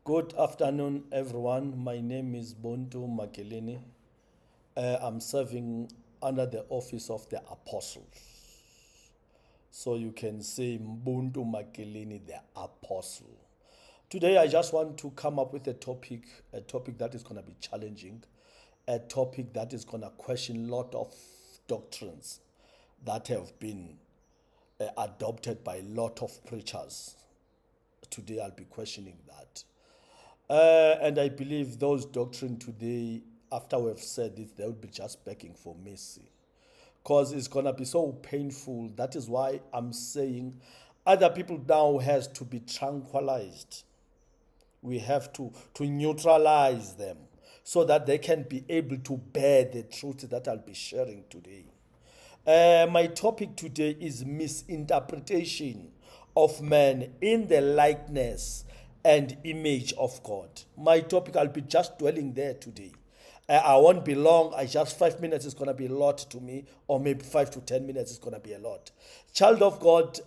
Good afternoon, everyone. My name is Makeleni. I'm serving under the office of the apostles. So you can say Makeleni, the apostle. Today, I just want to come up with a topic that is going to be challenging, a topic that is going to question a lot of doctrines that have been adopted by a lot of preachers. Today, I'll be questioning that. And I believe those doctrine today, after we've said it, they will be just begging for mercy. Because it's going to be so painful. That is why I'm saying other people now has to be tranquilized. We have to neutralize them so that they can be able to bear the truth that I'll be sharing today. My topic today is misinterpretation of man in the likeness and image of God. My topic, I'll be just dwelling there today. I won't be long. 5 minutes is going to be a lot to me, or maybe 5 to 10 minutes is going to be a lot. Child of God,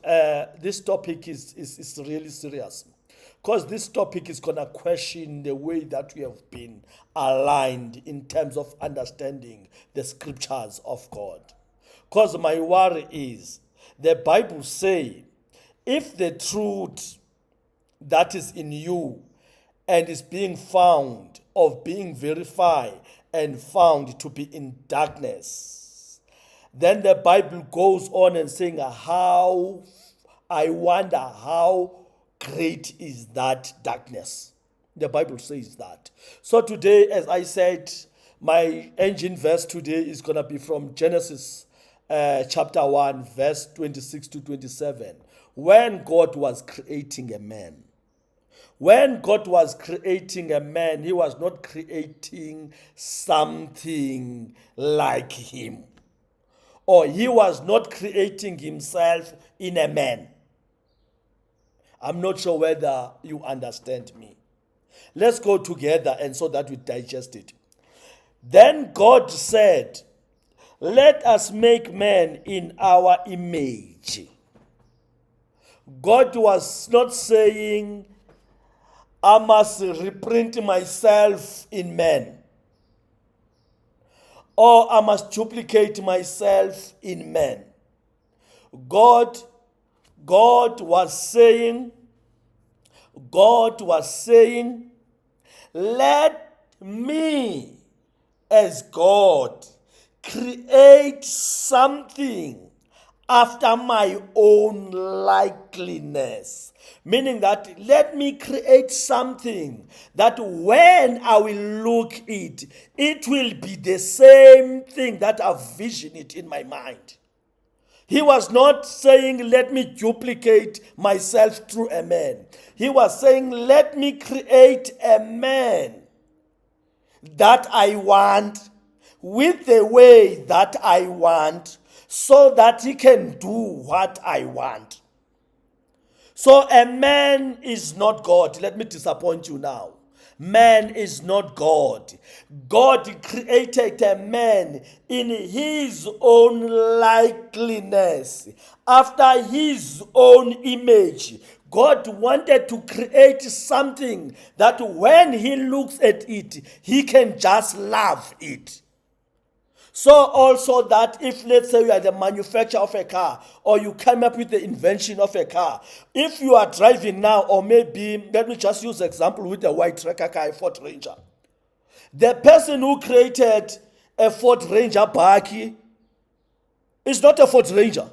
this topic is really serious. Because this topic is going to question the way that we have been aligned in terms of understanding the scriptures of God. Because my worry is, the Bible say, if the truth that is in you and is being found, of being verified and found to be in darkness, then the Bible goes on and saying, I wonder how great is that darkness. The Bible says that. So today, as I said, my engine verse today is going to be from Genesis chapter 1, verse 26 to 27. When God was creating a man. When God was creating a man, he was not creating something like him. Or he was not creating himself in a man. I'm not sure whether you understand me. Let's go together and so that we digest it. Then God said, let us make man in our image. God was not saying, I must reprint myself in man, or I must duplicate myself in man. God was saying, let me, as God, create something after my own likeness. Meaning that let me create something that when I will look it will be the same thing that I've visioned it in my mind. He was not saying, let me duplicate myself through a man. He was saying, let me create a man that I want with the way that I want, so that he can do what I want. So a man is not God. Let me disappoint you now. Man is not God. God created a man in his own likeness, after his own image. God wanted to create something that when he looks at it, he can just love it. So also that if, let's say, you are the manufacturer of a car, or you come up with the invention of a car, if you are driving now, or maybe, let me just use example with the white tracker car, a Ford Ranger. The person who created a Ford Ranger Buntu-bakhe is not a Ford Ranger,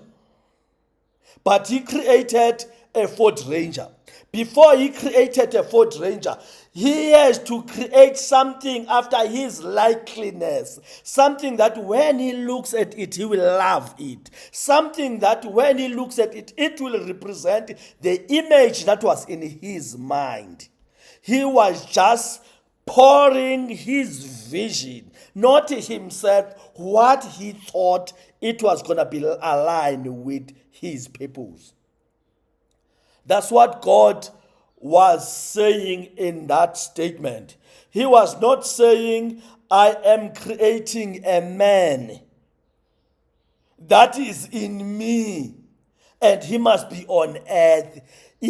but he created a Ford Ranger. Before he created a Ford Ranger, he has to create something after his likeness. Something that when he looks at it, he will love it. Something that when he looks at it, it will represent the image that was in his mind. He was just pouring his vision, not himself, what he thought it was going to be aligned with his purpose. That's what God was saying in that statement. He was not saying, I am creating a man that is in me and he must be on earth.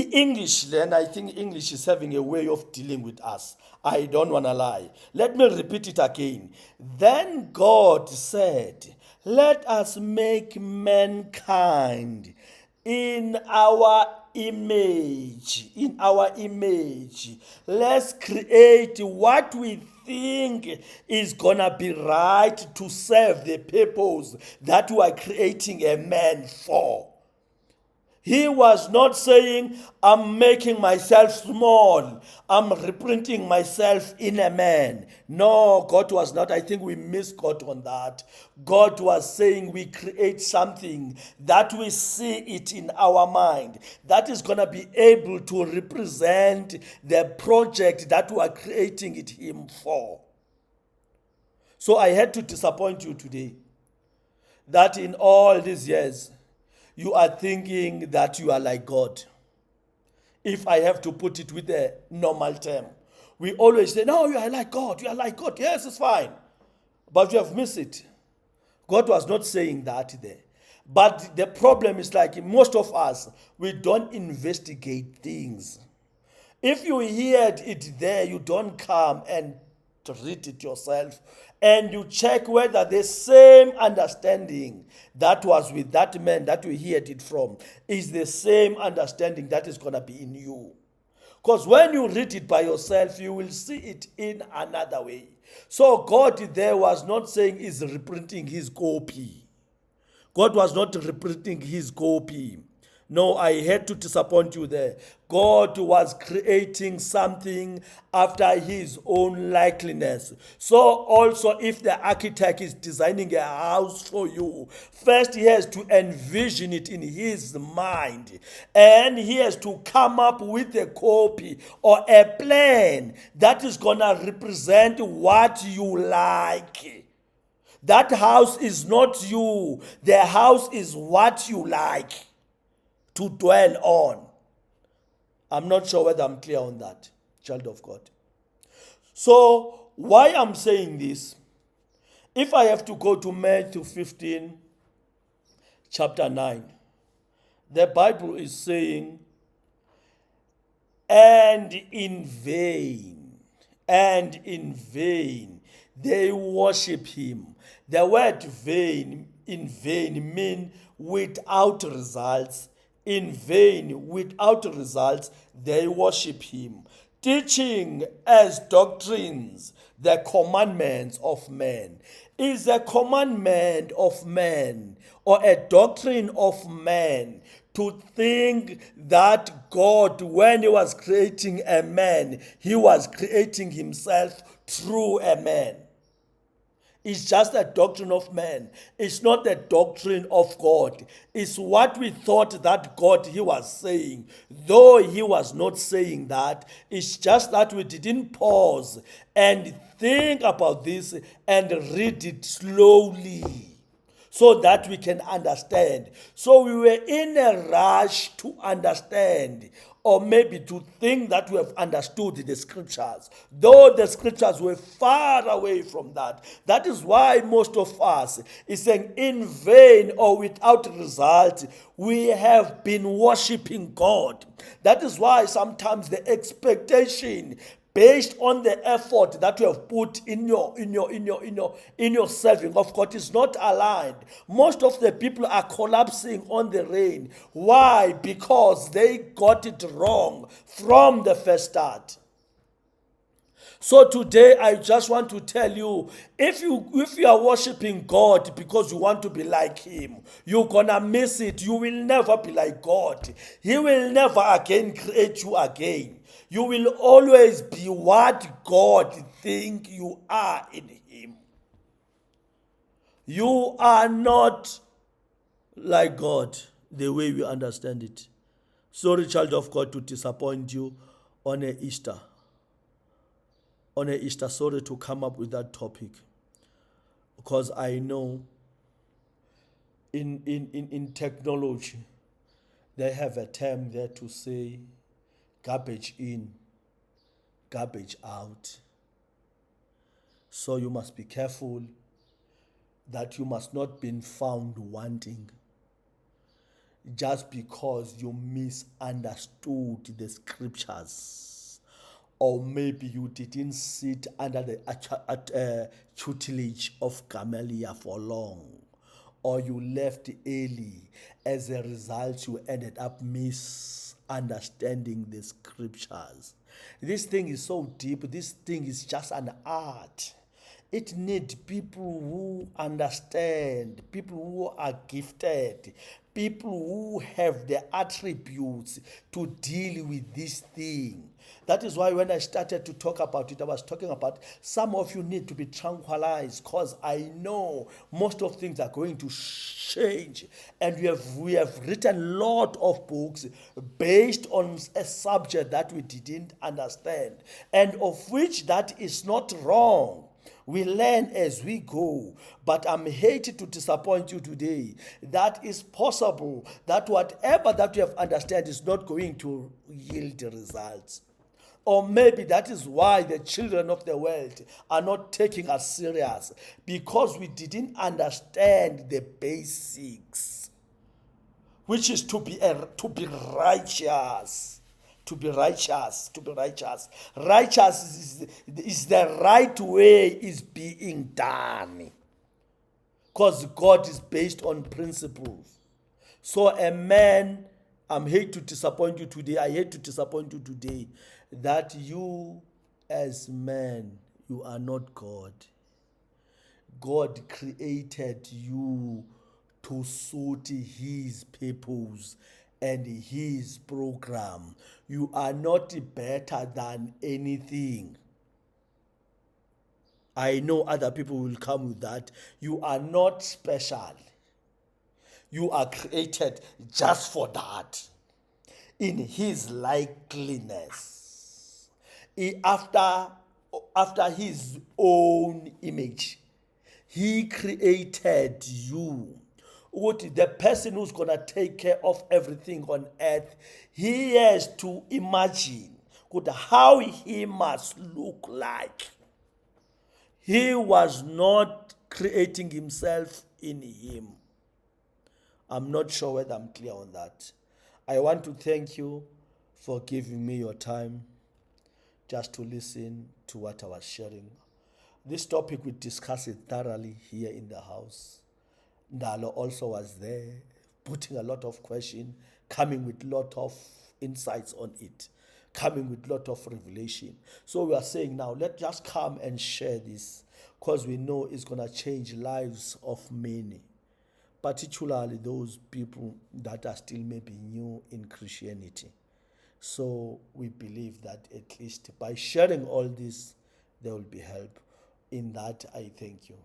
English, then I think English is having a way of dealing with us. I don't want to lie. Let me repeat it again. Then God said, let us make mankind in our image. In our image. Let's create what we think is gonna be right to serve the purpose that we are creating a man for. He was not saying, I'm making myself small. I'm reprinting myself in a man. No, God was not. I think we missed God on that. God was saying we create something that we see it in our mind that is going to be able to represent the project that we are creating it Him for. So I had to disappoint you today that in all these years, you are thinking that you are like God. If I have to put it with a normal term, we always say, no, you are like God, you are like God. Yes, it's fine. But you have missed it. God was not saying that there. But the problem is like most of us, we don't investigate things. If you heard it there, you don't come and read it yourself and you check whether the same understanding that was with that man that you heard it from is the same understanding that is going to be in you. Because when you read it by yourself, you will see it in another way. So God there was not saying he's reprinting his copy. God was not reprinting his copy. No, I had to disappoint you there. God was creating something after his own likeness. So also if the architect is designing a house for you, first he has to envision it in his mind. And he has to come up with a copy or a plan that is going to represent what you like. That house is not you. The house is what you like to dwell on. I'm not sure whether I'm clear on that, child of God. So, why I'm saying this, if I have to go to Matthew 15, chapter 9, the Bible is saying, and in vain, they worship him. The word vain, in vain, mean without results. In vain, without results, they worship him, teaching as doctrines the commandments of men. Is a commandment of man or a doctrine of man to think that God, when he was creating a man, he was creating himself through a man. It's just a doctrine of man. It's not the doctrine of God. It's what we thought that God he was saying. Though he was not saying that, it's just that we didn't pause and think about this and read it slowly so that we can understand. So we were in a rush to understand, or maybe to think that we have understood the scriptures, though the scriptures were far away from that. That is why most of us is saying in vain or without result, we have been worshiping God. That is why sometimes the expectation based on the effort that you have put in your serving of God is not aligned. Most of the people are collapsing on the rain. Why? Because they got it wrong from the first start. So today I just want to tell you, if you are worshiping God because you want to be like him, you're gonna miss it. You will never be like God. He will never again create you again. You will always be what God think you are in him. You are not like God the way we understand it. Sorry, child of God, to disappoint you on a Easter. Sorry to come up with that topic. Because I know in technology, they have a term there to say garbage in, garbage out. So you must be careful that you must not be found wanting. just because you misunderstood the scriptures, or maybe you didn't sit under the tutelage of Gamaliel for long, or you left early. As a result, you ended up misunderstanding the scriptures. This thing is so deep. This thing is just an art. It needs people who understand, people who are gifted, people who have the attributes to deal with this thing. That is why when I started to talk about it, I was talking about some of you need to be tranquilized, because I know most of things are going to change. And we have written a lot of books based on a subject that we didn't understand, and of which that is not wrong. We learn as we go, but I'm hated to disappoint you today. That is possible that whatever that you have understood is not going to yield results. Or maybe that is why the children of the world are not taking us serious, because we didn't understand the basics, which is to be righteous. To be righteous, to be righteous. Righteous is the right way is being done. Because God is based on principles. So a man, I'm hate to disappoint you today, I hate to disappoint you today, that you as man, you are not God. God created you to suit his purpose and his program. You are not better than anything. I know other people will come with that. You are not special. You are created just for that. In his likeness. After his own image. He created you. The person who's going to take care of everything on earth, he has to imagine how he must look like. He was not creating himself in him. I'm not sure whether I'm clear on that. I want to thank you for giving me your time just to listen to what I was sharing. This topic, we discussed it thoroughly here in the house. Ndalo also was there, putting a lot of questions, coming with a lot of insights on it, coming with a lot of revelation. So we are saying now, let's just come and share this, because we know it's going to change lives of many, particularly those people that are still maybe new in Christianity. So we believe that at least by sharing all this, there will be help. In that, I thank you.